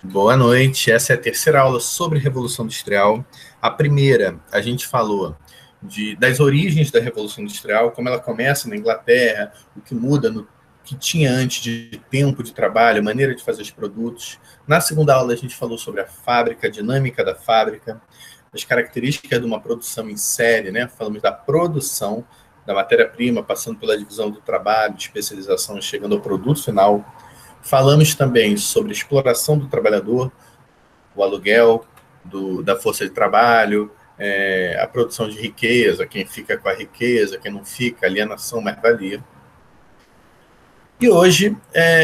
Boa noite, essa é a terceira aula sobre Revolução Industrial. A primeira, a gente falou das origens da Revolução Industrial, como ela começa na Inglaterra, o que muda no que tinha antes de tempo de trabalho, maneira de fazer os produtos. Na segunda aula, a gente falou sobre a fábrica, a dinâmica da fábrica, as características de uma produção em série, né? Falamos da produção da matéria-prima, passando pela divisão do trabalho, especialização, chegando ao produto final. Falamos também sobre a exploração do trabalhador, o aluguel da força de trabalho, a produção de riqueza, quem fica com a riqueza, quem não fica, alienação, mais-valia. E hoje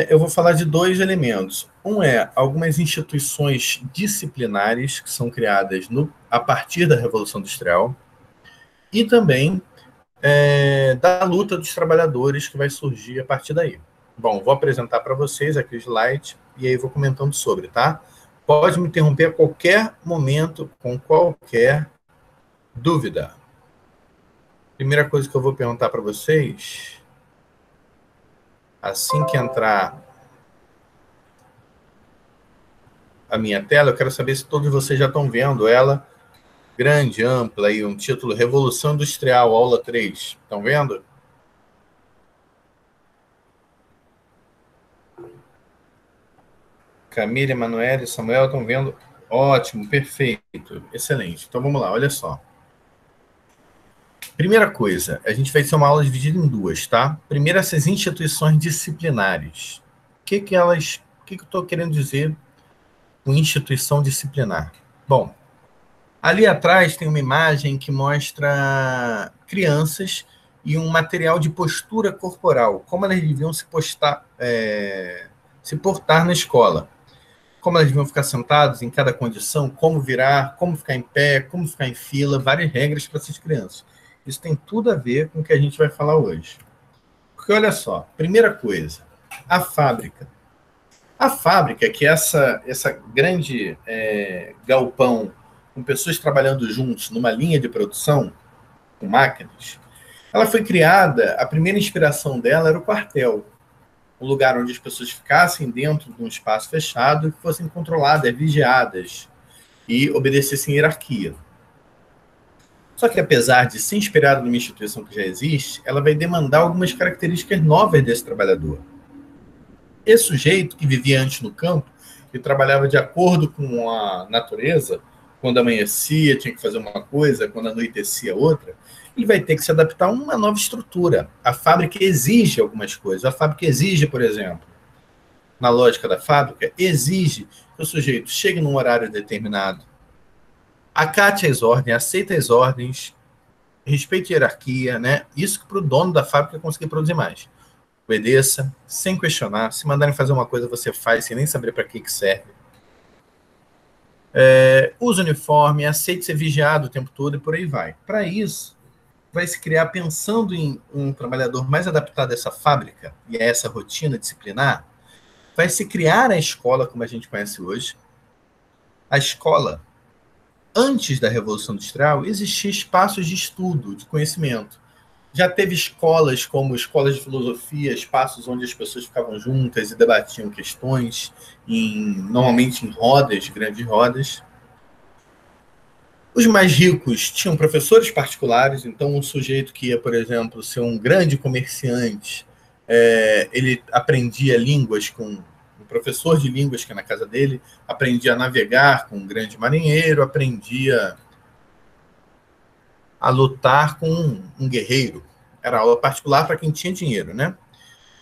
eu vou falar de dois elementos. Um é algumas instituições disciplinares que são criadas a partir da Revolução Industrial e também da luta dos trabalhadores que vai surgir a partir daí. Bom, vou apresentar para vocês aqui o slide e aí vou comentando sobre, tá? Pode me interromper a qualquer momento com qualquer dúvida. Primeira coisa que eu vou perguntar para vocês, assim que entrar a minha tela, eu quero saber se todos vocês já estão vendo ela, grande, ampla, aí, um título Revolução Industrial, aula 3. Estão vendo? Camila, Emanuele e Samuel estão vendo? Ótimo, perfeito, excelente. Então vamos lá, olha só. Primeira coisa, a gente vai ter uma aula dividida em duas, tá? Primeiro, essas instituições disciplinares. O que eu estou querendo dizer com instituição disciplinar? Bom, ali atrás tem uma imagem que mostra crianças e um material de postura corporal, como elas deviam se portar na escola. Como elas deviam ficar sentadas em cada condição, como virar, como ficar em pé, como ficar em fila, várias regras para essas crianças. Isso tem tudo a ver com o que a gente vai falar hoje. Porque olha só, primeira coisa, a fábrica. A fábrica, que é essa grande galpão com pessoas trabalhando juntos numa linha de produção, com máquinas, ela foi criada, a primeira inspiração dela era o quartel, um lugar onde as pessoas ficassem dentro de um espaço fechado e fossem controladas, vigiadas e obedecessem hierarquia. Só que, apesar de ser inspirada numa instituição que já existe, ela vai demandar algumas características novas desse trabalhador. Esse sujeito que vivia antes no campo, que trabalhava de acordo com a natureza, quando amanhecia tinha que fazer uma coisa, quando anoitecia outra, ele vai ter que se adaptar a uma nova estrutura. A fábrica exige algumas coisas. A fábrica exige, por exemplo, na lógica da fábrica, exige que o sujeito chegue num horário determinado, acate as ordens, aceite as ordens, respeite a hierarquia, né? Isso que para o dono da fábrica conseguir produzir mais. Obedeça, sem questionar. Se mandarem fazer uma coisa, você faz, sem nem saber para que serve. Use uniforme, aceite ser vigiado o tempo todo e por aí vai. Para isso, vai se criar, pensando em um trabalhador mais adaptado a essa fábrica e a essa rotina disciplinar, vai se criar a escola como a gente conhece hoje. A escola, antes da Revolução Industrial, existiam espaços de estudo, de conhecimento. Já teve escolas como escolas de filosofia, espaços onde as pessoas ficavam juntas e debatiam questões, normalmente em rodas, grandes rodas. Os mais ricos tinham professores particulares, então um sujeito que ia, por exemplo, ser um grande comerciante, ele aprendia línguas com um professor de línguas que é na casa dele, aprendia a navegar com um grande marinheiro, aprendia a lutar com um guerreiro. Era aula particular para quem tinha dinheiro, né?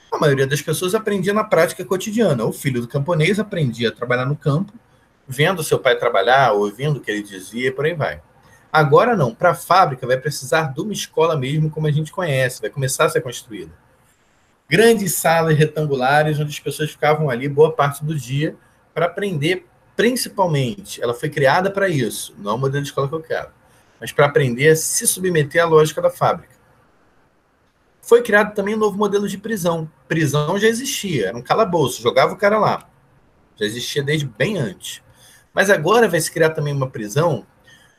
A maioria das pessoas aprendia na prática cotidiana. O filho do camponês aprendia a trabalhar no campo, vendo seu pai trabalhar, ouvindo o que ele dizia, e por aí vai. Agora não, para a fábrica vai precisar de uma escola mesmo, como a gente conhece, vai começar a ser construída. Grandes salas retangulares, onde as pessoas ficavam ali boa parte do dia para aprender, principalmente. Ela foi criada para isso, não é o modelo de escola que eu quero, mas para aprender a se submeter à lógica da fábrica. Foi criado também um novo modelo de prisão. Prisão já existia, era um calabouço, jogava o cara lá. Já existia desde bem antes. Mas agora vai se criar também uma prisão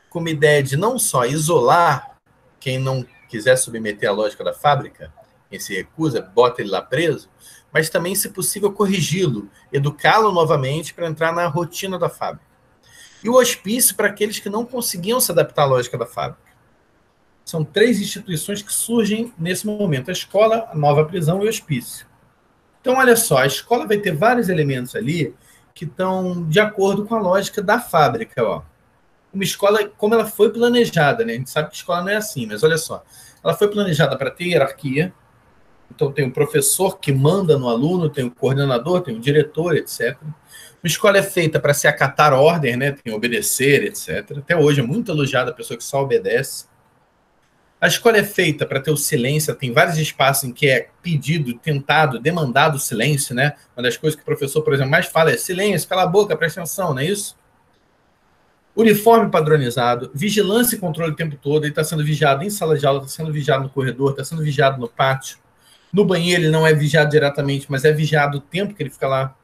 com uma ideia de não só isolar quem não quiser submeter à lógica da fábrica, quem se recusa, bota ele lá preso, mas também, se possível, corrigi-lo, educá-lo novamente para entrar na rotina da fábrica. E o hospício para aqueles que não conseguiam se adaptar à lógica da fábrica. São 3 instituições que surgem nesse momento: a escola, a nova prisão e o hospício. Então, olha só, a escola vai ter vários elementos ali que estão de acordo com a lógica da fábrica. Ó. Uma escola, como ela foi planejada, né? A gente sabe que a escola não é assim, mas olha só. Ela foi planejada para ter hierarquia. Então, tem o professor que manda no aluno, tem o coordenador, tem o diretor, etc. Uma escola é feita para se acatar ordem, né? Tem obedecer, etc. Até hoje é muito elogiada a pessoa que só obedece. A escola é feita para ter o silêncio, tem vários espaços em que é pedido, tentado, demandado o silêncio, né? Uma das coisas que o professor, por exemplo, mais fala é silêncio, cala a boca, presta atenção, não é isso? Uniforme padronizado, vigilância e controle o tempo todo. Ele está sendo vigiado em sala de aula, está sendo vigiado no corredor, está sendo vigiado no pátio. No banheiro ele não é vigiado diretamente, mas é vigiado o tempo que ele fica lá.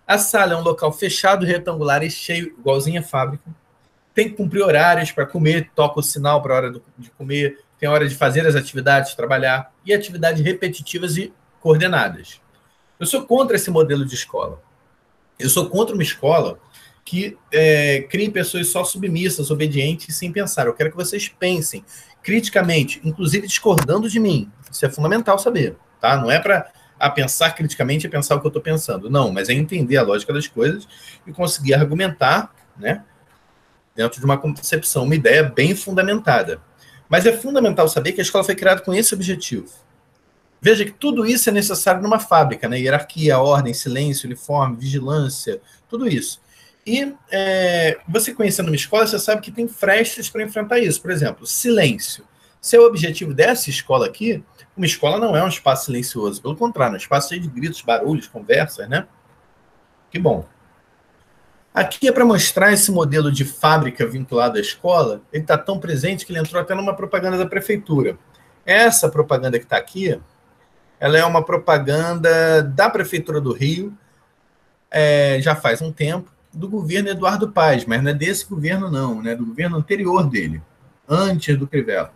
A sala é um local fechado, retangular e cheio, igualzinho à fábrica. Tem que cumprir horários para comer, toca o sinal para a hora de comer, tem a hora de fazer as atividades, trabalhar, e atividades repetitivas e coordenadas. Eu sou contra esse modelo de escola. Eu sou contra uma escola que crie pessoas só submissas, obedientes, sem pensar. Eu quero que vocês pensem criticamente, inclusive discordando de mim. Isso é fundamental saber, tá? Não é para pensar criticamente e pensar o que eu estou pensando. Não, mas é entender a lógica das coisas e conseguir argumentar, né? Dentro de uma concepção, uma ideia bem fundamentada. Mas é fundamental saber que a escola foi criada com esse objetivo. Veja que tudo isso é necessário numa fábrica, né? Hierarquia, ordem, silêncio, uniforme, vigilância, tudo isso. E você conhecendo uma escola, você sabe que tem frestas para enfrentar isso. Por exemplo, silêncio. Se é o objetivo dessa escola aqui, uma escola não é um espaço silencioso. Pelo contrário, é um espaço cheio de gritos, barulhos, conversas, né? Que bom. Aqui é para mostrar esse modelo de fábrica vinculado à escola. Ele está tão presente que ele entrou até numa propaganda da prefeitura. Essa propaganda que está aqui, ela é uma propaganda da Prefeitura do Rio, já faz um tempo, do governo Eduardo Paes, mas não é desse governo não, né? Do governo anterior dele, antes do Crivella.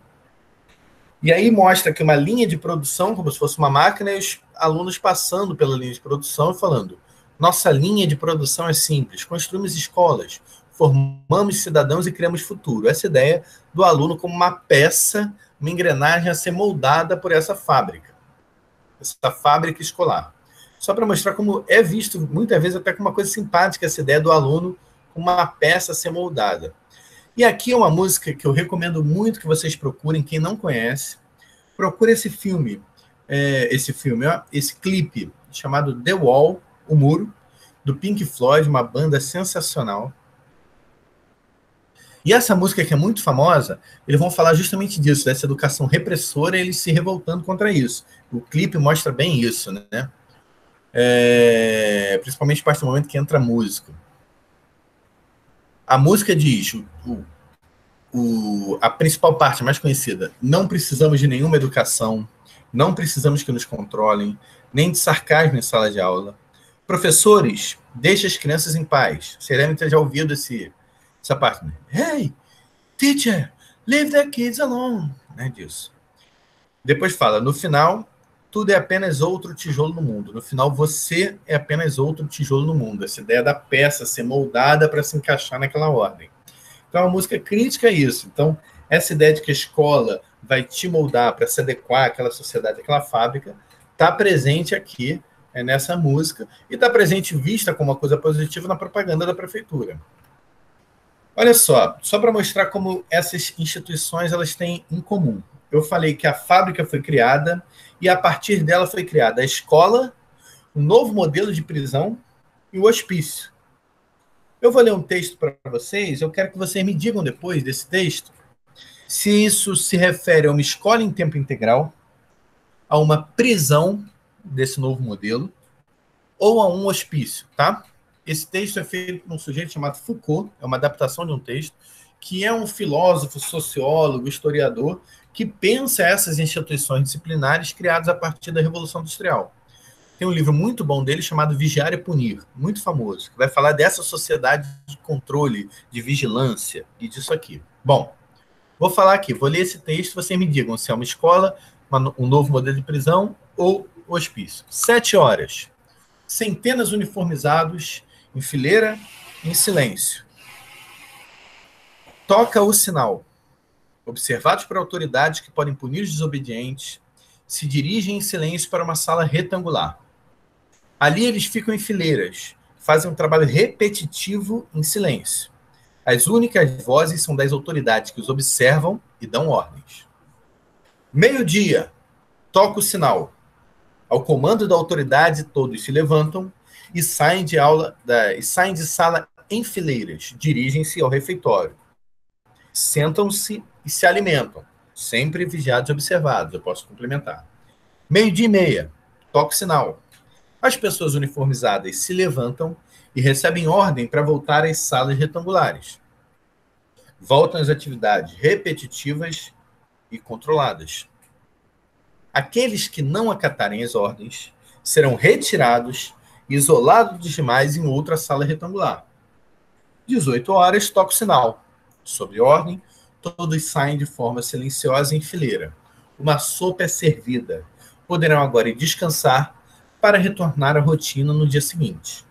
E aí mostra que uma linha de produção, como se fosse uma máquina, e os alunos passando pela linha de produção e falando: nossa linha de produção é simples, construímos escolas, formamos cidadãos e criamos futuro. Essa ideia do aluno como uma peça, uma engrenagem a ser moldada por essa fábrica escolar. Só para mostrar como é visto, muitas vezes, até como uma coisa simpática essa ideia do aluno como uma peça a ser moldada. E aqui é uma música que eu recomendo muito que vocês procurem, quem não conhece, procure esse filme, esse clipe chamado The Wall, O Muro, do Pink Floyd, uma banda sensacional. E essa música que é muito famosa, eles vão falar justamente disso, dessa educação repressora e eles se revoltando contra isso. O clipe mostra bem isso, né? Principalmente a partir do momento que entra a música. A música diz, a principal parte, a mais conhecida: não precisamos de nenhuma educação, não precisamos que nos controlem, nem de sarcasmo em sala de aula. Professores, deixe as crianças em paz. Você deve ter já ouvido essa parte. Né? Hey, teacher, leave the kids alone. Né, disso. Depois fala, no final, tudo é apenas outro tijolo no mundo. No final, você é apenas outro tijolo no mundo. Essa ideia da peça ser moldada para se encaixar naquela ordem. Então, a música crítica é isso. Então, essa ideia de que a escola vai te moldar para se adequar àquela sociedade, àquela fábrica, está presente aqui, nessa música, e está presente vista como uma coisa positiva na propaganda da prefeitura. Olha só para mostrar como essas instituições elas têm em comum. Eu falei que a fábrica foi criada e a partir dela foi criada a escola, um novo modelo de prisão e o hospício. Eu vou ler um texto para vocês, eu quero que vocês me digam depois desse texto se isso se refere a uma escola em tempo integral, a uma prisão desse novo modelo, ou a um hospício, tá? Esse texto é feito por um sujeito chamado Foucault, é uma adaptação de um texto, que é um filósofo, sociólogo, historiador, que pensa essas instituições disciplinares criadas a partir da Revolução Industrial. Tem um livro muito bom dele chamado Vigiar e Punir, muito famoso, que vai falar dessa sociedade de controle, de vigilância e disso aqui. Bom, vou falar aqui, vou ler esse texto, vocês me digam se é uma escola um novo modelo de prisão ou hospício. 7 horas. Centenas uniformizados em fileira, em silêncio. Toca o sinal. Observados por autoridades que podem punir os desobedientes, se dirigem em silêncio para uma sala retangular. Ali eles ficam em fileiras, fazem um trabalho repetitivo em silêncio. As únicas vozes são das autoridades que os observam e dão ordens. Meio-dia, toca o sinal. Ao comando da autoridade, todos se levantam e saem de sala em fileiras, dirigem-se ao refeitório. Sentam-se e se alimentam, sempre vigiados e observados, eu posso complementar. 12:30, toca o sinal. As pessoas uniformizadas se levantam e recebem ordem para voltar às salas retangulares. Voltam às atividades repetitivas e controladas. Aqueles que não acatarem as ordens serão retirados e isolados dos demais em outra sala retangular. 18 horas, toca o sinal. Sob ordem, todos saem de forma silenciosa em fileira. Uma sopa é servida. Poderão agora ir descansar para retornar à rotina no dia seguinte.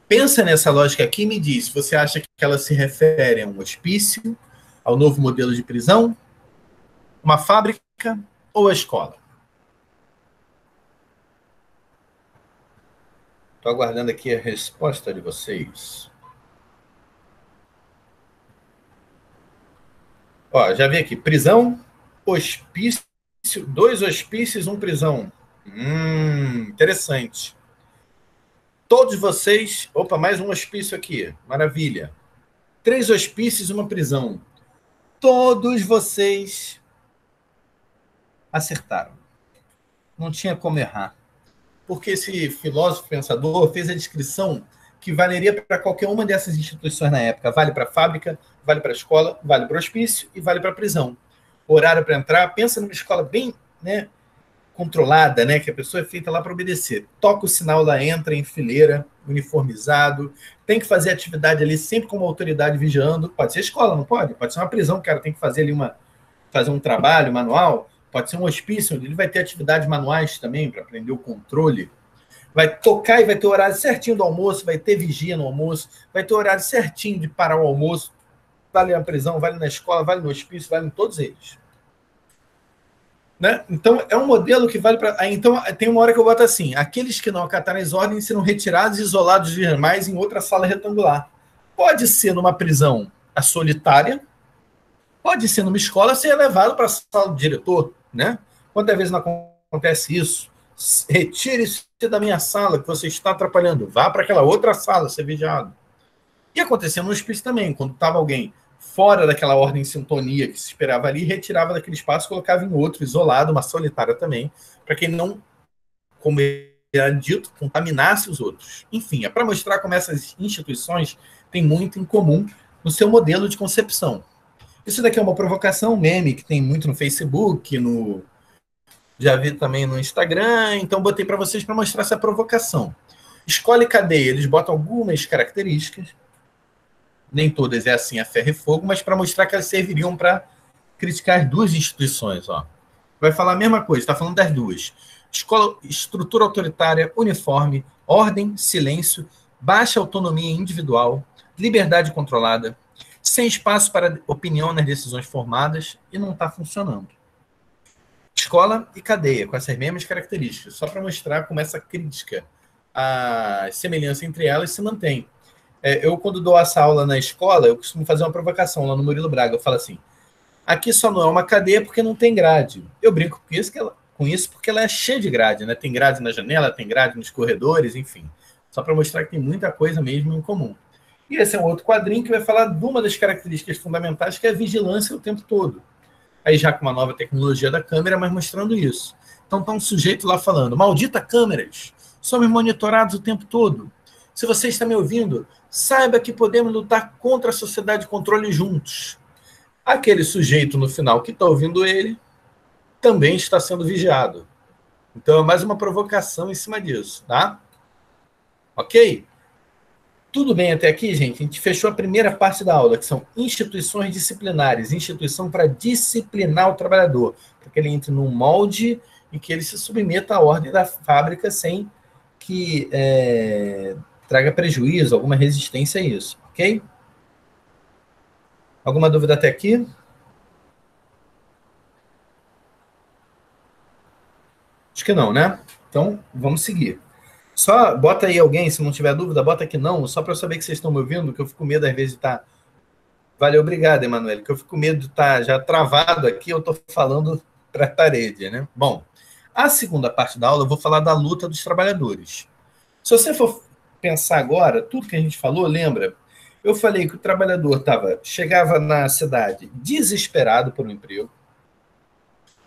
Pensa nessa lógica aqui e me diz se você acha que ela se refere a um hospício, ao novo modelo de prisão, uma fábrica ou a escola. Estou aguardando aqui a resposta de vocês. Ó, já vi aqui, prisão, hospício, 2 hospícios, 1 prisão. Interessante. Todos vocês... Opa, mais um hospício aqui. Maravilha. 3 hospícios, 1 prisão. Todos vocês acertaram. Não tinha como errar. Porque esse filósofo pensador fez a descrição que valeria para qualquer uma dessas instituições na época. Vale para a fábrica, vale para a escola, vale para o hospício e vale para a prisão. Horário para entrar, pensa numa escola bem, né, controlada, né, que a pessoa é feita lá para obedecer. Toca o sinal lá, entra em fileira, uniformizado, tem que fazer atividade ali sempre com uma autoridade vigiando. Pode ser escola, não pode? Pode ser uma prisão, o cara tem que fazer ali fazer um trabalho manual. Pode ser um hospício, ele vai ter atividades manuais também para aprender o controle. Vai tocar e vai ter horário certinho do almoço, vai ter vigia no almoço, vai ter horário certinho de parar o almoço. Vale na prisão, vale na escola, vale no hospício, vale em todos eles. Né? Então, é um modelo que vale para... Então, tem uma hora que eu boto assim, aqueles que não acatarem as ordens serão retirados e isolados dos demais em outra sala retangular. Pode ser numa prisão solitária, pode ser numa escola ser levado para a sala do diretor, né? Quantas vezes não acontece isso? Retire-se da minha sala, que você está atrapalhando. Vá para aquela outra sala, ser vigiado. E acontecia no hospício também, quando estava alguém fora daquela ordem em sintonia que se esperava ali, retirava daquele espaço e colocava em outro, isolado, uma solitária também, para que não, como era dito, contaminasse os outros. Enfim, é para mostrar como essas instituições têm muito em comum no seu modelo de concepção. Isso daqui é uma provocação, um meme, que tem muito no Facebook, já vi também no Instagram, então botei para vocês para mostrar essa provocação. Escola e cadeia, eles botam algumas características, nem todas é assim a ferro e fogo, mas para mostrar que elas serviriam para criticar as duas instituições. Ó. Vai falar a mesma coisa, está falando das duas. Escola, estrutura autoritária, uniforme, ordem, silêncio, baixa autonomia individual, liberdade controlada, sem espaço para opinião nas decisões formadas e não está funcionando. Escola e cadeia, com essas mesmas características, só para mostrar como essa crítica, a semelhança entre elas se mantém. Eu, quando dou essa aula na escola, eu costumo fazer uma provocação lá no Murilo Braga. Eu falo assim, aqui só não é uma cadeia porque não tem grade. Eu brinco com isso porque ela é cheia de grade, né? Tem grade na janela, tem grade nos corredores, enfim. Só para mostrar que tem muita coisa mesmo em comum. E esse é um outro quadrinho que vai falar de uma das características fundamentais, que é a vigilância o tempo todo. Aí já com uma nova tecnologia da câmera, mas mostrando isso. Então está um sujeito lá falando, maldita câmeras, somos monitorados o tempo todo. Se você está me ouvindo, saiba que podemos lutar contra a sociedade de controle juntos. Aquele sujeito no final que está ouvindo ele também está sendo vigiado. Então é mais uma provocação em cima disso, tá? Ok? Tudo bem até aqui, gente? A gente fechou a primeira parte da aula, que são instituições disciplinares, instituição para disciplinar o trabalhador, para que ele entre num molde e que ele se submeta à ordem da fábrica sem que traga prejuízo, alguma resistência a isso, ok? Alguma dúvida até aqui? Acho que não, né? Então, vamos seguir. Só bota aí alguém, se não tiver dúvida, bota aqui não, só para eu saber que vocês estão me ouvindo, que eu fico com medo às vezes de estar... Valeu, obrigado, Emanuele, que eu fico com medo de estar já travado aqui, eu estou falando para a parede, né? Bom, a segunda parte da aula eu vou falar da luta dos trabalhadores. Se você for pensar agora, tudo que a gente falou, lembra? Eu falei que o trabalhador chegava na cidade desesperado por um emprego.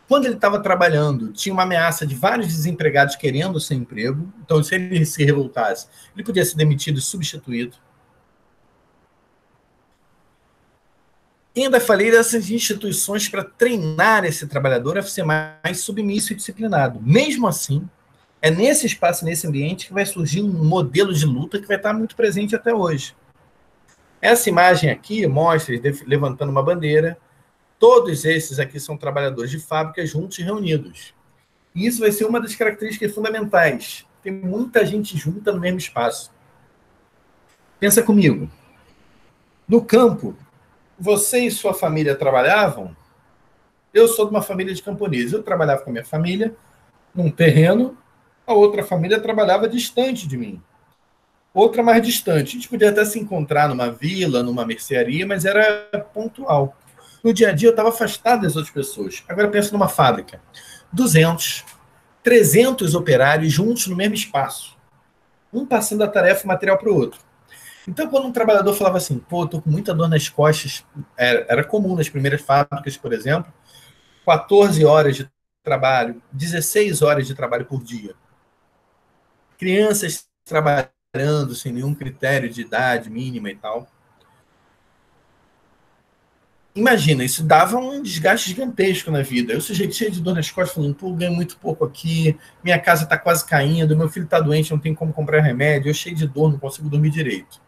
Quando ele estava trabalhando, tinha uma ameaça de vários desempregados querendo seu emprego. Então, se ele se revoltasse, ele podia ser demitido e substituído. E ainda falei dessas instituições para treinar esse trabalhador a ser mais submisso e disciplinado. Mesmo assim, é nesse espaço, nesse ambiente, que vai surgir um modelo de luta que vai estar muito presente até hoje. Essa imagem aqui mostra eles levantando uma bandeira. Todos esses aqui são trabalhadores de fábrica juntos e reunidos. E isso vai ser uma das características fundamentais. Tem muita gente junta no mesmo espaço. Pensa comigo. No campo, você e sua família trabalhavam? Eu sou de uma família de camponeses. Eu trabalhava com a minha família num terreno, a outra família trabalhava distante de mim. Outra mais distante. A gente podia até se encontrar numa vila, numa mercearia, mas era pontual. No dia a dia eu estava afastado das outras pessoas. Agora pensa numa fábrica. 200, 300 operários juntos no mesmo espaço. Um passando a tarefa e material para o outro. Então, quando um trabalhador falava assim, pô, estou com muita dor nas costas, era comum nas primeiras fábricas, por exemplo, 14 horas de trabalho, 16 horas de trabalho por dia. Crianças trabalhando sem nenhum critério de idade mínima e tal. Imagina, isso dava um desgaste gigantesco na vida. Eu, sujeito cheio de dor nas costas, falando, pô, ganho muito pouco aqui, minha casa está quase caindo, meu filho está doente, não tem como comprar remédio, eu cheio de dor, não consigo dormir direito.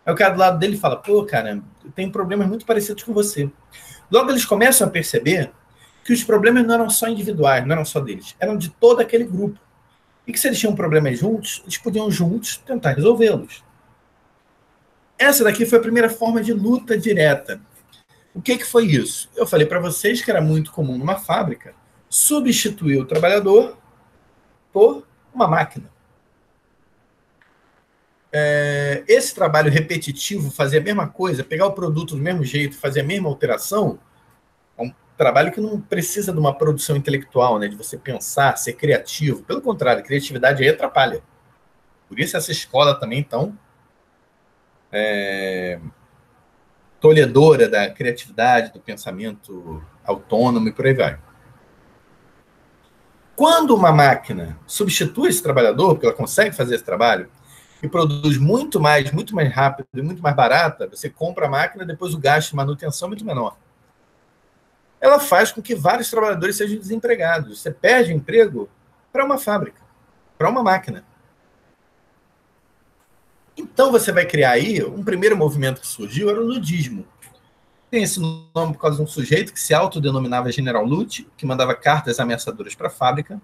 Aí o cara do lado dele fala, pô, cara, eu tenho problemas muito parecidos com você. Logo eles começam a perceber que os problemas não eram só individuais, não eram só deles, eram de todo aquele grupo. E que se eles tinham problemas juntos, eles podiam juntos tentar resolvê-los. Essa daqui foi a primeira forma de luta direta. O que foi isso? Eu falei para vocês que era muito comum numa fábrica substituir o trabalhador por uma máquina. Esse trabalho repetitivo, fazer a mesma coisa, pegar o produto do mesmo jeito, fazer a mesma alteração, é um trabalho que não precisa de uma produção intelectual, né, de você pensar, ser criativo. Pelo contrário, a criatividade aí atrapalha. Por isso essa escola também tão tolhedora da criatividade, do pensamento autônomo e por aí vai. Quando uma máquina substitui esse trabalhador, porque ela consegue fazer esse trabalho, e produz muito mais rápido e muito mais barata, você compra a máquina, depois o gasto de manutenção é muito menor. Ela faz com que vários trabalhadores sejam desempregados. Você perde emprego para uma fábrica, para uma máquina. Então você vai criar aí, um primeiro movimento que surgiu era o ludismo. Tem esse nome por causa de um sujeito que se autodenominava General Lute, que mandava cartas ameaçadoras para a fábrica,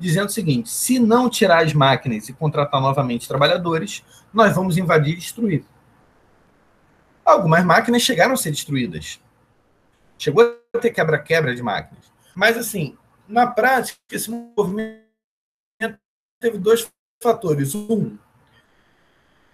dizendo o seguinte, se não tirar as máquinas e contratar novamente trabalhadores, nós vamos invadir e destruir. Algumas máquinas chegaram a ser destruídas. Chegou a ter quebra-quebra de máquinas. Mas, assim, na prática, esse movimento teve dois fatores. Um,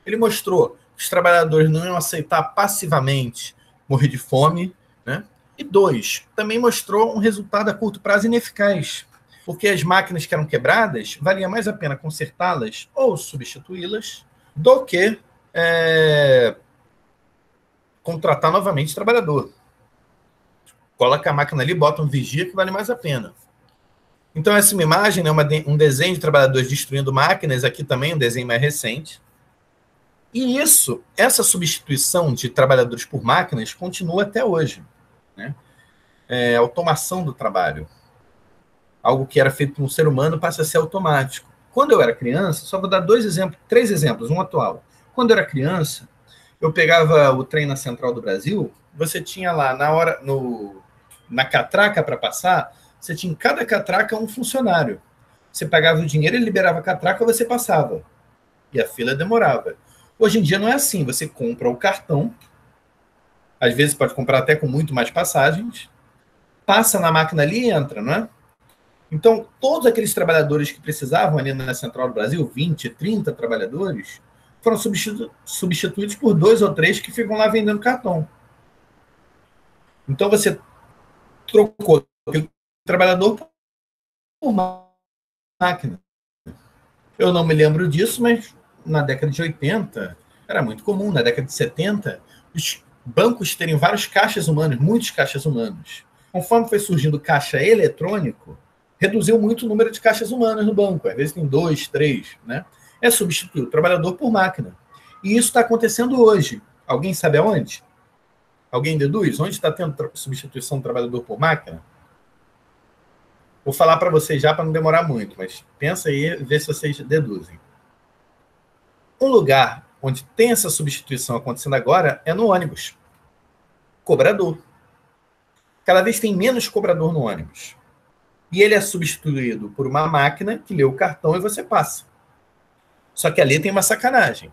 ele mostrou que os trabalhadores não iam aceitar passivamente morrer de fome, né? E dois, também mostrou um resultado a curto prazo ineficaz, porque as máquinas que eram quebradas, valia mais a pena consertá-las ou substituí-las do que contratar novamente trabalhador. Coloca a máquina ali, bota um vigia que vale mais a pena. Então, essa é uma imagem, né, um desenho de trabalhadores destruindo máquinas, aqui também um desenho mais recente. E essa substituição de trabalhadores por máquinas continua até hoje. Né? Automação do trabalho. Algo que era feito por um ser humano passa a ser automático. Quando eu era criança, só vou dar 3 exemplos, um atual. Quando eu era criança, eu pegava o trem na Central do Brasil, você tinha lá, na catraca para passar, você tinha em cada catraca um funcionário. Você pagava o dinheiro, ele liberava a catraca, você passava. E a fila demorava. Hoje em dia não é assim, você compra o cartão, às vezes pode comprar até com muito mais passagens, passa na máquina ali e entra, não é? Então, todos aqueles trabalhadores que precisavam ali na Central do Brasil, 20, 30 trabalhadores, foram substituídos por 2 ou 3 que ficam lá vendendo cartão. Então, você trocou aquele trabalhador por máquina. Eu não me lembro disso, mas na década de 80 era muito comum. Na década de 70, os bancos terem vários caixas humanos, muitos caixas humanos. Conforme foi surgindo caixa eletrônico, reduziu muito o número de caixas humanas no banco. Às vezes tem 2, 3, né? É substituir o trabalhador por máquina. E isso está acontecendo hoje. Alguém sabe aonde? Alguém deduz? Onde está tendo substituição do trabalhador por máquina? Vou falar para vocês já para não demorar muito, mas pensa aí e vê se vocês deduzem. Um lugar onde tem essa substituição acontecendo agora é no ônibus. Cobrador. Cada vez tem menos cobrador no ônibus. E ele é substituído por uma máquina que lê o cartão e você passa. Só que ali tem uma sacanagem.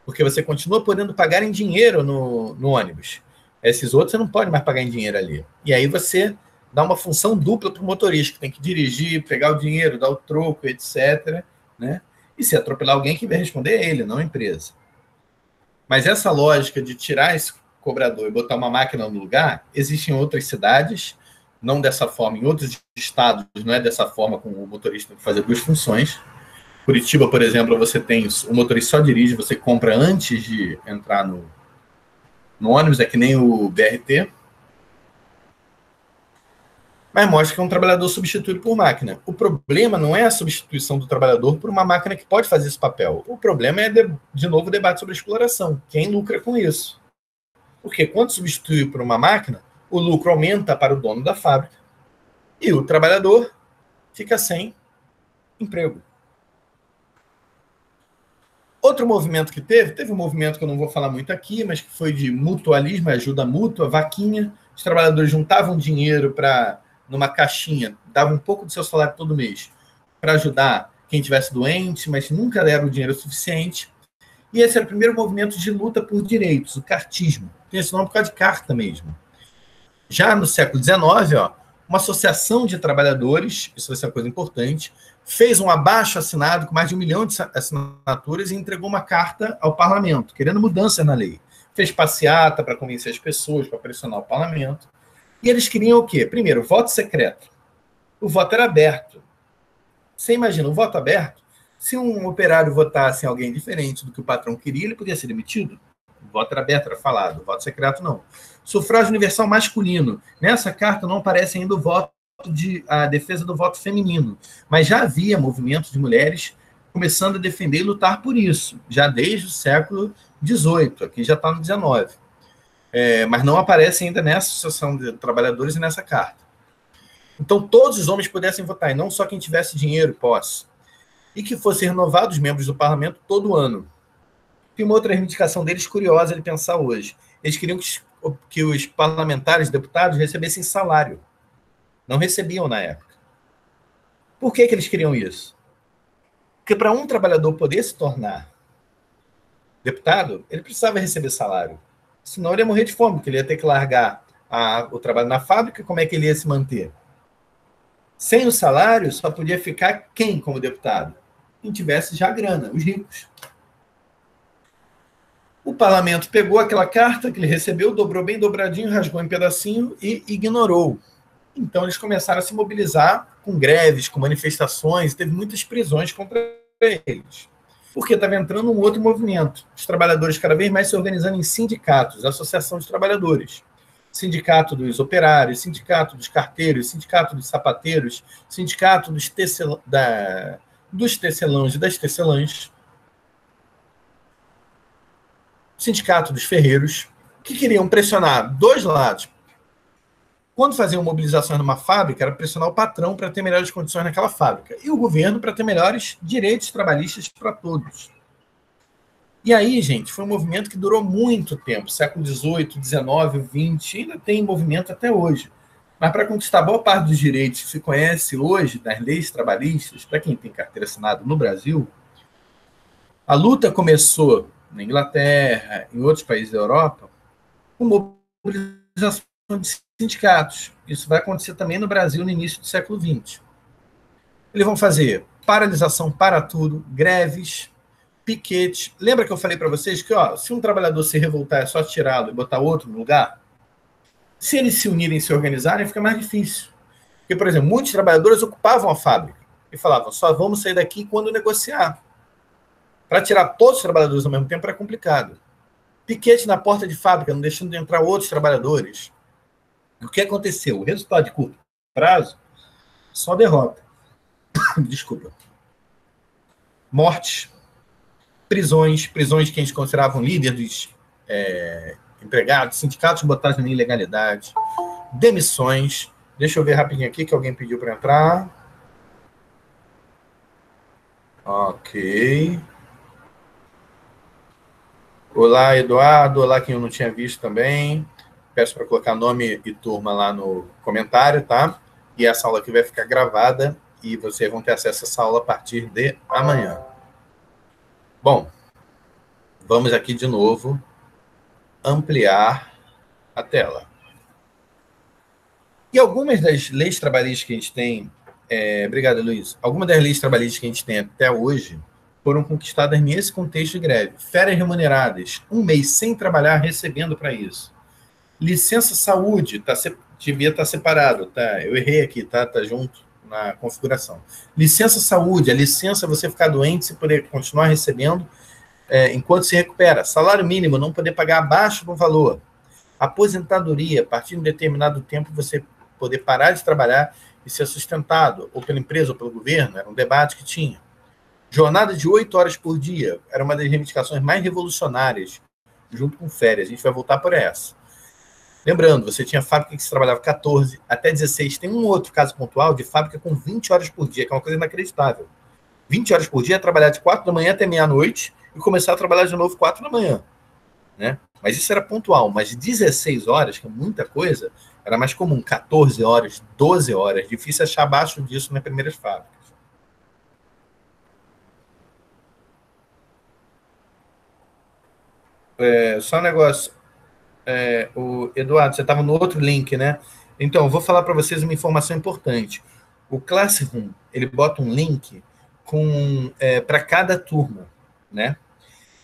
Porque você continua podendo pagar em dinheiro no ônibus. Esses outros você não pode mais pagar em dinheiro ali. E aí você dá uma função dupla para o motorista, que tem que dirigir, pegar o dinheiro, dar o troco, etc. Né? E se atropelar alguém, quem vai responder é ele, não a empresa. Mas essa lógica de tirar esse cobrador e botar uma máquina no lugar, existe em outras cidades, não dessa forma. Em outros estados, não é dessa forma, com o motorista tem que fazer 2 funções. Curitiba, por exemplo, você tem o motorista só dirige, você compra antes de entrar no ônibus, é que nem o BRT. Mas mostra que é um trabalhador substituído por máquina. O problema não é a substituição do trabalhador por uma máquina que pode fazer esse papel. O problema é, de novo, o debate sobre a exploração. Quem lucra com isso? Porque quando substitui por uma máquina, o lucro aumenta para o dono da fábrica e o trabalhador fica sem emprego. Outro movimento que teve um movimento que eu não vou falar muito aqui, mas que foi de mutualismo, ajuda mútua, vaquinha. Os trabalhadores juntavam dinheiro numa caixinha, davam um pouco do seu salário todo mês para ajudar quem estivesse doente, mas nunca deram o dinheiro suficiente. E esse era o primeiro movimento de luta por direitos, o cartismo. Tem esse nome por causa de carta mesmo. Já no século XIX, uma associação de trabalhadores, isso vai ser uma coisa importante, fez um abaixo-assinado com mais de 1 milhão de assinaturas e entregou uma carta ao parlamento, querendo mudança na lei. Fez passeata para convencer as pessoas, para pressionar o parlamento. E eles queriam o quê? Primeiro, voto secreto. O voto era aberto. Você imagina, o voto aberto, se um operário votasse em alguém diferente do que o patrão queria, ele podia ser demitido. O voto era aberto, era falado. O voto secreto, não. Sufrágio universal masculino. Nessa carta não aparece ainda a defesa do voto feminino. Mas já havia movimentos de mulheres começando a defender e lutar por isso, já desde o século XVIII. Aqui já está no XIX. Mas não aparece ainda nessa Associação de Trabalhadores e nessa carta. Então, todos os homens pudessem votar, e não só quem tivesse dinheiro e posse. E que fossem renovados os membros do parlamento todo ano. Tem uma outra reivindicação deles curiosa de pensar hoje. Eles queriam que os parlamentares, deputados, recebessem salário. Não recebiam na época. Por que eles queriam isso? Porque para um trabalhador poder se tornar deputado, ele precisava receber salário. Senão ele ia morrer de fome, porque ele ia ter que largar o trabalho na fábrica, como é que ele ia se manter? Sem o salário, só podia ficar quem como deputado? Quem tivesse já grana, os ricos. O parlamento pegou aquela carta que ele recebeu, dobrou bem dobradinho, rasgou em pedacinho e ignorou. Então eles começaram a se mobilizar com greves, com manifestações, teve muitas prisões contra eles. Porque estava entrando um outro movimento. Os trabalhadores cada vez mais se organizando em sindicatos, associação de trabalhadores. Sindicato dos operários, sindicato dos carteiros, sindicato dos sapateiros, sindicato dos tecelãos e das tecelãs, sindicato dos ferreiros, que queriam pressionar 2 lados. Quando faziam mobilizações numa fábrica, era pressionar o patrão para ter melhores condições naquela fábrica, e o governo para ter melhores direitos trabalhistas para todos. E aí, gente, foi um movimento que durou muito tempo, século XVIII, XIX, XX, ainda tem movimento até hoje. Mas para conquistar boa parte dos direitos que se conhece hoje, das leis trabalhistas, para quem tem carteira assinada no Brasil, a luta começou na Inglaterra, em outros países da Europa, com mobilização de sindicatos. Isso vai acontecer também no Brasil no início do século XX. Eles vão fazer paralisação para tudo, greves, piquete. Lembra que eu falei para vocês que, se um trabalhador se revoltar, é só tirá-lo e botar outro no lugar? Se eles se unirem e se organizarem, fica mais difícil. Porque, por exemplo, muitos trabalhadores ocupavam a fábrica e falavam, só vamos sair daqui quando negociar. Para tirar todos os trabalhadores ao mesmo tempo era complicado. Piquete na porta de fábrica, não deixando de entrar outros trabalhadores. O que aconteceu? O resultado de curto prazo, só derrota. Desculpa. Mortes, prisões que a gente considerava líderes dos empregados, sindicatos botados na ilegalidade, demissões. Deixa eu ver rapidinho aqui que alguém pediu para entrar. Ok. Olá, Eduardo. Olá, quem eu não tinha visto também. Peço para colocar nome e turma lá no comentário, tá? E essa aula aqui vai ficar gravada e vocês vão ter acesso a essa aula a partir de amanhã. Bom, vamos aqui de novo ampliar a tela. E algumas das leis trabalhistas que a gente tem... obrigado, Luiz. Algumas das leis trabalhistas que a gente tem até hoje foram conquistadas nesse contexto de greve. Férias remuneradas, 1 mês sem trabalhar, recebendo para isso. Licença saúde, devia estar separado, tá? Eu errei aqui, tá? Tá junto na configuração. Licença saúde, a licença você ficar doente, você poder continuar recebendo enquanto se recupera. Salário mínimo, não poder pagar abaixo do valor. Aposentadoria, a partir de um determinado tempo você poder parar de trabalhar e ser sustentado, ou pela empresa ou pelo governo, era um debate que tinha. Jornada de 8 horas por dia, era uma das reivindicações mais revolucionárias, junto com férias. A gente vai voltar por essa. Lembrando, você tinha fábrica que se trabalhava 14 até 16. Tem um outro caso pontual de fábrica com 20 horas por dia, que é uma coisa inacreditável. 20 horas por dia, trabalhar de 4 da manhã até meia-noite e começar a trabalhar de novo 4 da manhã. Né? Mas isso era pontual. Mas 16 horas, que é muita coisa, era mais comum. 14 horas, 12 horas. Difícil achar abaixo disso nas primeiras fábricas. Só um negócio. O Eduardo, você estava no outro link, né? Então, eu vou falar para vocês uma informação importante. O Classroom, ele bota um link para cada turma, né?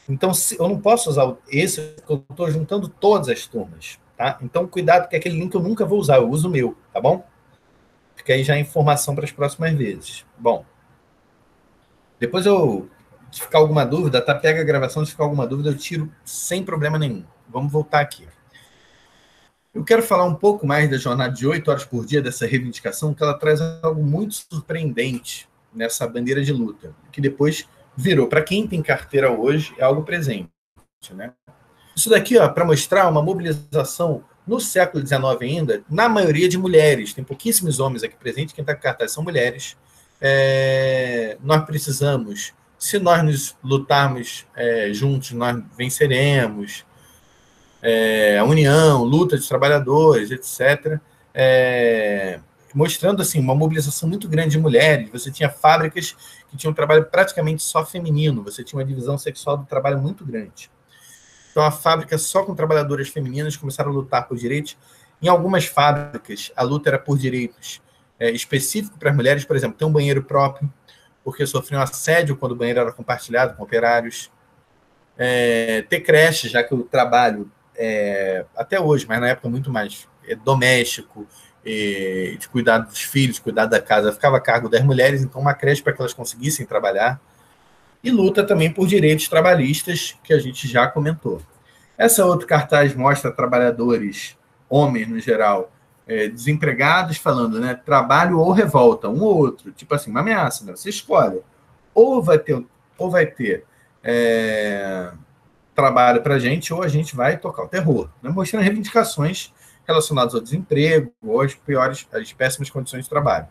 Então, eu não posso usar esse, porque eu estou juntando todas as turmas, tá? Então, cuidado, porque aquele link eu nunca vou usar, eu uso o meu, tá bom? Fica aí já a informação para as próximas vezes. Bom, depois se ficar alguma dúvida, tá? Pega a gravação, se ficar alguma dúvida, eu tiro sem problema nenhum. Vamos voltar aqui. Eu quero falar um pouco mais da jornada de 8 horas por dia, dessa reivindicação, que ela traz algo muito surpreendente nessa bandeira de luta, que depois virou, para quem tem carteira hoje, é algo presente. Né? Isso daqui, para mostrar uma mobilização no século XIX ainda, na maioria de mulheres. Tem pouquíssimos homens aqui presentes, quem está com cartaz são mulheres. Nós precisamos, se nós nos lutarmos juntos, nós venceremos. A união, luta de trabalhadores, etc., mostrando assim, uma mobilização muito grande de mulheres. Você tinha fábricas que tinham um trabalho praticamente só feminino, você tinha uma divisão sexual do trabalho muito grande. Então, a fábrica só com trabalhadoras femininas começaram a lutar por direitos. Em algumas fábricas, a luta era por direitos específicos para as mulheres, por exemplo, ter um banheiro próprio, porque sofriam assédio quando o banheiro era compartilhado com operários. Ter creche, já que o trabalho, até hoje, mas na época muito mais doméstico, de cuidar dos filhos, cuidar da casa, ficava a cargo das mulheres, então uma creche para que elas conseguissem trabalhar. E luta também por direitos trabalhistas, que a gente já comentou. Essa outra cartaz mostra trabalhadores, homens no geral, desempregados, falando, né, trabalho ou revolta, um ou outro, tipo assim, uma ameaça, né? Você escolhe, ou vai ter trabalho para a gente, ou a gente vai tocar o terror, né? Mostrando reivindicações relacionadas ao desemprego, ou às péssimas condições de trabalho.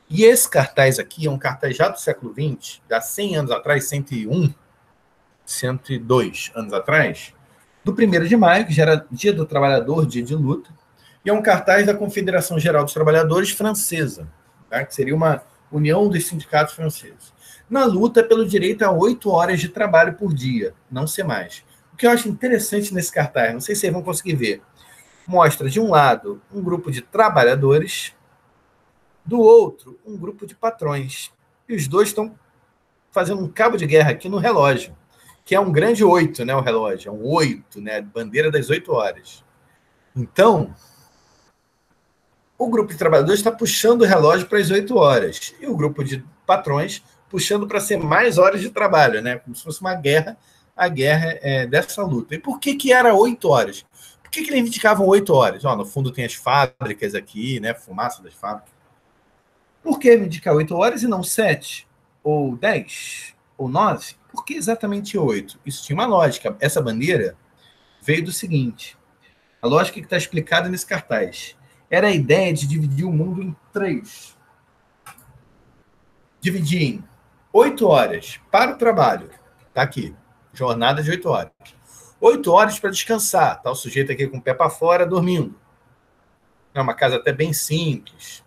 E esse cartaz aqui é um cartaz já do século XX, já 100 anos atrás, 101, 102 anos atrás, do 1º de maio, que já era Dia do Trabalhador, dia de luta, e é um cartaz da Confederação Geral dos Trabalhadores Francesa, tá? Que seria uma união dos sindicatos franceses, na luta pelo direito a 8 horas de trabalho por dia, não ser mais. O que eu acho interessante nesse cartaz, não sei se vocês vão conseguir ver, mostra de um lado um grupo de trabalhadores, do outro um grupo de patrões, e os dois estão fazendo um cabo de guerra aqui no relógio, que é um grande 8, né, o relógio, é um 8, né, bandeira das 8 horas. Então, o grupo de trabalhadores está puxando o relógio para as 8 horas, e o grupo de patrões puxando para ser mais horas de trabalho, né, como se fosse uma guerra, a guerra dessa luta. E por que era 8 horas? Por que eles indicavam 8 horas? No fundo tem as fábricas aqui, né, fumaça das fábricas. Por que indicar 8 horas e não 7, ou 10, ou 9? Por que exatamente 8? Isso tinha uma lógica. Essa bandeira veio do seguinte, a lógica que está explicada nesse cartaz. Era a ideia de dividir o mundo em 3. Dividir em 8 horas para o trabalho. Está aqui, jornada de 8 horas. 8 horas para descansar. Está o sujeito aqui com o pé para fora, dormindo. É uma casa até bem simples.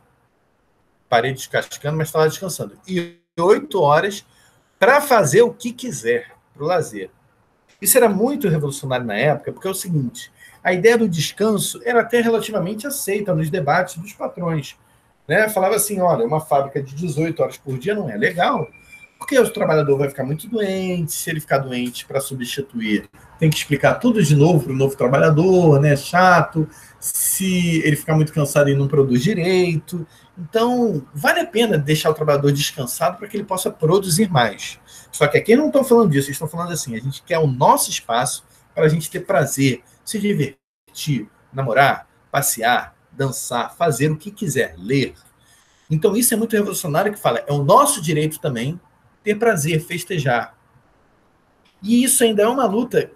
Parede descascando, mas está lá descansando. E 8 horas para fazer o que quiser, para o lazer. Isso era muito revolucionário na época, porque é o seguinte, a ideia do descanso era até relativamente aceita nos debates dos patrões. Né? Falava assim, olha, uma fábrica de 18 horas por dia não é legal, porque o trabalhador vai ficar muito doente, se ele ficar doente para substituir, tem que explicar tudo de novo para o novo trabalhador, né? Chato, se ele ficar muito cansado e não produz direito. Então, vale a pena deixar o trabalhador descansado para que ele possa produzir mais. Só que aqui não estão falando disso, eles estão falando assim, a gente quer o nosso espaço para a gente ter prazer, se divertir, namorar, passear, dançar, fazer o que quiser, ler. Então isso é muito revolucionário, que fala, é o nosso direito também ter prazer, festejar. E isso ainda é uma luta,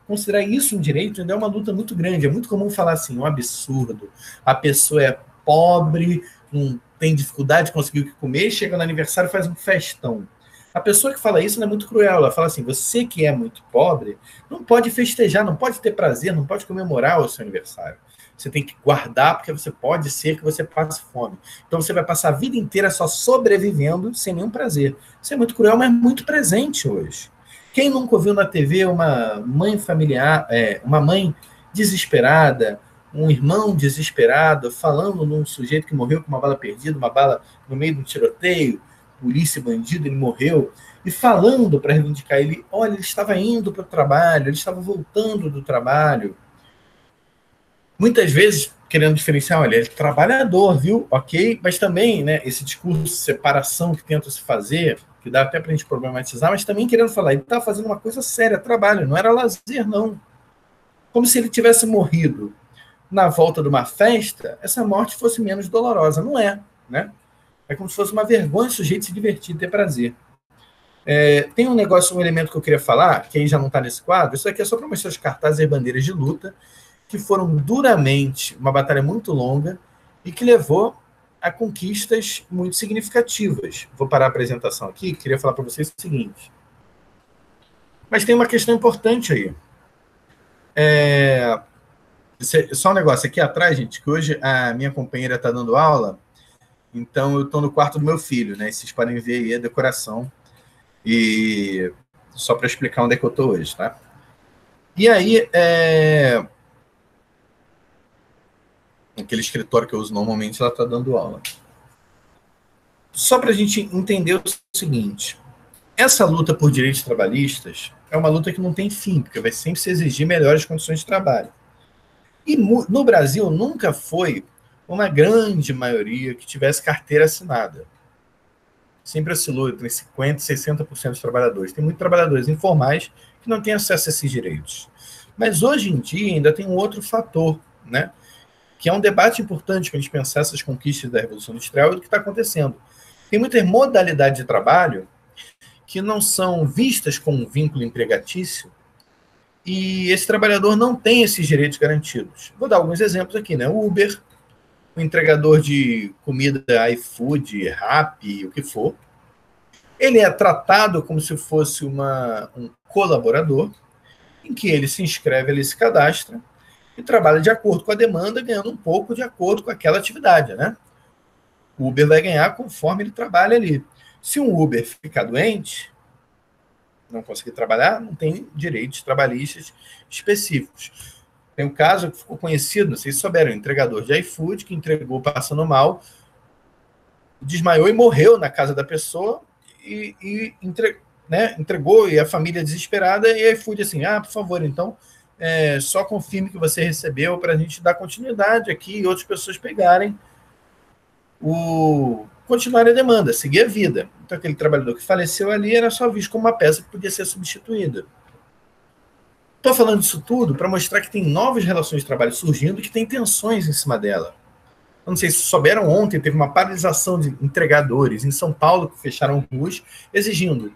considerar isso um direito ainda é uma luta muito grande. É muito comum falar assim, um absurdo, a pessoa é pobre, não tem dificuldade de conseguir o que comer, chega no aniversário e faz um festão. A pessoa que fala isso não é muito cruel, ela fala assim, você que é muito pobre, não pode festejar, não pode ter prazer, não pode comemorar o seu aniversário. Você tem que guardar, porque você pode ser que você passe fome. Então você vai passar a vida inteira só sobrevivendo sem nenhum prazer. Isso é muito cruel, mas muito presente hoje. Quem nunca ouviu na TV uma mãe familiar, uma mãe desesperada, um irmão desesperado, falando num sujeito que morreu com uma bala perdida, uma bala no meio de um tiroteio, polícia, bandido, ele morreu, e falando para reivindicar ele, olha, ele estava indo para o trabalho, ele estava voltando do trabalho. Muitas vezes, querendo diferenciar, olha, ele é trabalhador, viu? Ok, mas também, né, esse discurso de separação que tenta se fazer, que dá até para a gente problematizar, mas também querendo falar, ele está fazendo uma coisa séria, trabalho, não era lazer, não. Como se ele tivesse morrido na volta de uma festa, essa morte fosse menos dolorosa. Não é, né? É como se fosse uma vergonha o sujeito se divertir, ter prazer. Tem um negócio, um elemento que eu queria falar, que aí já não está nesse quadro, isso aqui é só para mostrar os cartazes e bandeiras de luta, que foram duramente, uma batalha muito longa, e que levou a conquistas muito significativas. Vou parar a apresentação aqui, queria falar para vocês o seguinte. Mas tem uma questão importante aí. Só um negócio aqui atrás, gente, que hoje a minha companheira está dando aula, então eu estou no quarto do meu filho, né? Vocês podem ver aí a decoração, e só para explicar onde é que eu estou hoje, tá? E aí, aquele escritório que eu uso normalmente, ela está dando aula. Só para a gente entender o seguinte, essa luta por direitos trabalhistas é uma luta que não tem fim, porque vai sempre se exigir melhores condições de trabalho. E no Brasil nunca foi uma grande maioria que tivesse carteira assinada. Sempre oscilou entre 50% e 60% dos trabalhadores. Tem muitos trabalhadores informais que não têm acesso a esses direitos. Mas hoje em dia ainda tem um outro fator, né? Que é um debate importante para a gente pensar essas conquistas da Revolução Industrial e do que está acontecendo. Tem muitas modalidades de trabalho que não são vistas como um vínculo empregatício e esse trabalhador não tem esses direitos garantidos. Vou dar alguns exemplos aqui, né? O Uber, o entregador de comida, iFood, Rappi, o que for, Ele é tratado como se fosse um colaborador, em que ele se inscreve, ele se cadastra e trabalha de acordo com a demanda, ganhando um pouco de acordo com aquela atividade, né? O Uber vai ganhar conforme ele trabalha ali. Se um Uber ficar doente, não conseguir trabalhar, não tem direitos trabalhistas específicos. Tem um caso que ficou conhecido, não sei se souberam, um entregador de iFood que entregou passando mal, desmaiou e morreu na casa da pessoa entregou, e a família desesperada, e a iFood assim, por favor, então, só confirme que você recebeu para a gente dar continuidade aqui e outras pessoas pegarem continuar a demanda, seguir a vida. Então, aquele trabalhador que faleceu ali era só visto como uma peça que podia ser substituída. Estou falando disso tudo para mostrar que tem novas relações de trabalho surgindo e que tem tensões em cima dela. Eu não sei se souberam, ontem teve uma paralisação de entregadores em São Paulo que fecharam ruas, exigindo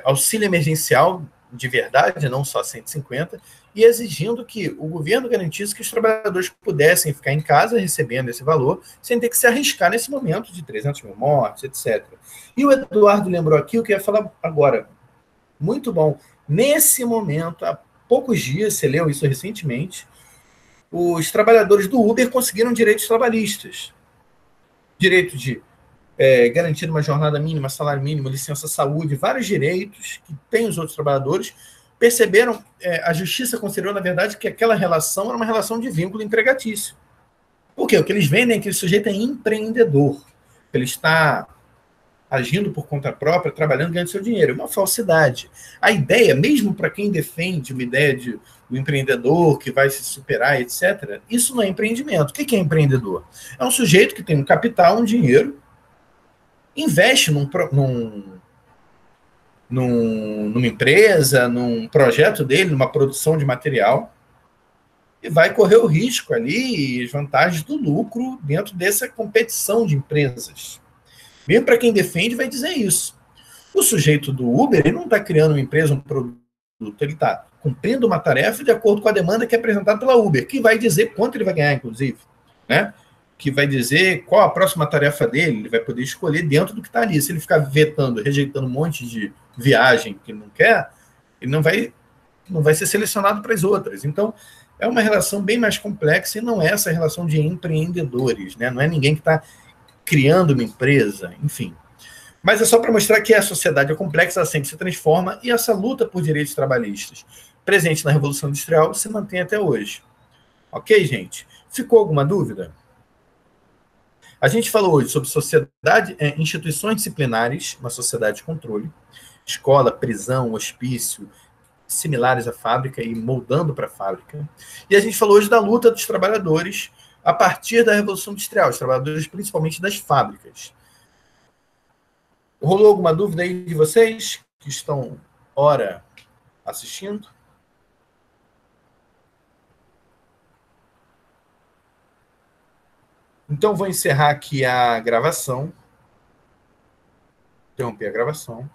auxílio emergencial de verdade, não só 150, e exigindo que o governo garantisse que os trabalhadores pudessem ficar em casa recebendo esse valor, sem ter que se arriscar nesse momento de 300 mil mortes, etc. E o Eduardo lembrou aqui o que eu ia falar agora. Muito bom. Nesse momento, há poucos dias, você leu isso recentemente, os trabalhadores do Uber conseguiram direitos trabalhistas. Direito de garantir uma jornada mínima, salário mínimo, licença saúde, vários direitos que têm os outros trabalhadores, perceberam, a justiça considerou, na verdade, que aquela relação era uma relação de vínculo empregatício. Por quê? O que eles vendem é que aquele sujeito é empreendedor. Ele está agindo por conta própria, trabalhando, ganhando seu dinheiro. É uma falsidade. A ideia, mesmo para quem defende uma ideia de o empreendedor que vai se superar, etc., isso não é empreendimento. O que é empreendedor? É um sujeito que tem um capital, um dinheiro, investe numa empresa, num projeto dele, numa produção de material, e vai correr o risco ali, as vantagens do lucro dentro dessa competição de empresas. Mesmo para quem defende, vai dizer isso. O sujeito do Uber, ele não está criando uma empresa, um produto, ele está cumprindo uma tarefa de acordo com a demanda que é apresentada pela Uber, que vai dizer quanto ele vai ganhar, inclusive, né? Que vai dizer qual a próxima tarefa dele, ele vai poder escolher dentro do que está ali. Se ele ficar vetando, rejeitando um monte de viagem que ele não quer, ele não vai ser selecionado para as outras. Então, é uma relação bem mais complexa e não é essa relação de empreendedores, né? Não é ninguém que está criando uma empresa, enfim. Mas é só para mostrar que a sociedade é complexa, ela sempre se transforma, e essa luta por direitos trabalhistas, presente na Revolução Industrial, se mantém até hoje. Ok, gente? Ficou alguma dúvida? A gente falou hoje sobre sociedade, instituições disciplinares, uma sociedade de controle, escola, prisão, hospício, similares à fábrica e moldando para a fábrica. E a gente falou hoje da luta dos trabalhadores a partir da Revolução Industrial, os trabalhadores principalmente das fábricas. Rolou alguma dúvida aí de vocês que estão, ora, assistindo? Então, vou encerrar aqui a gravação. Interromper a gravação.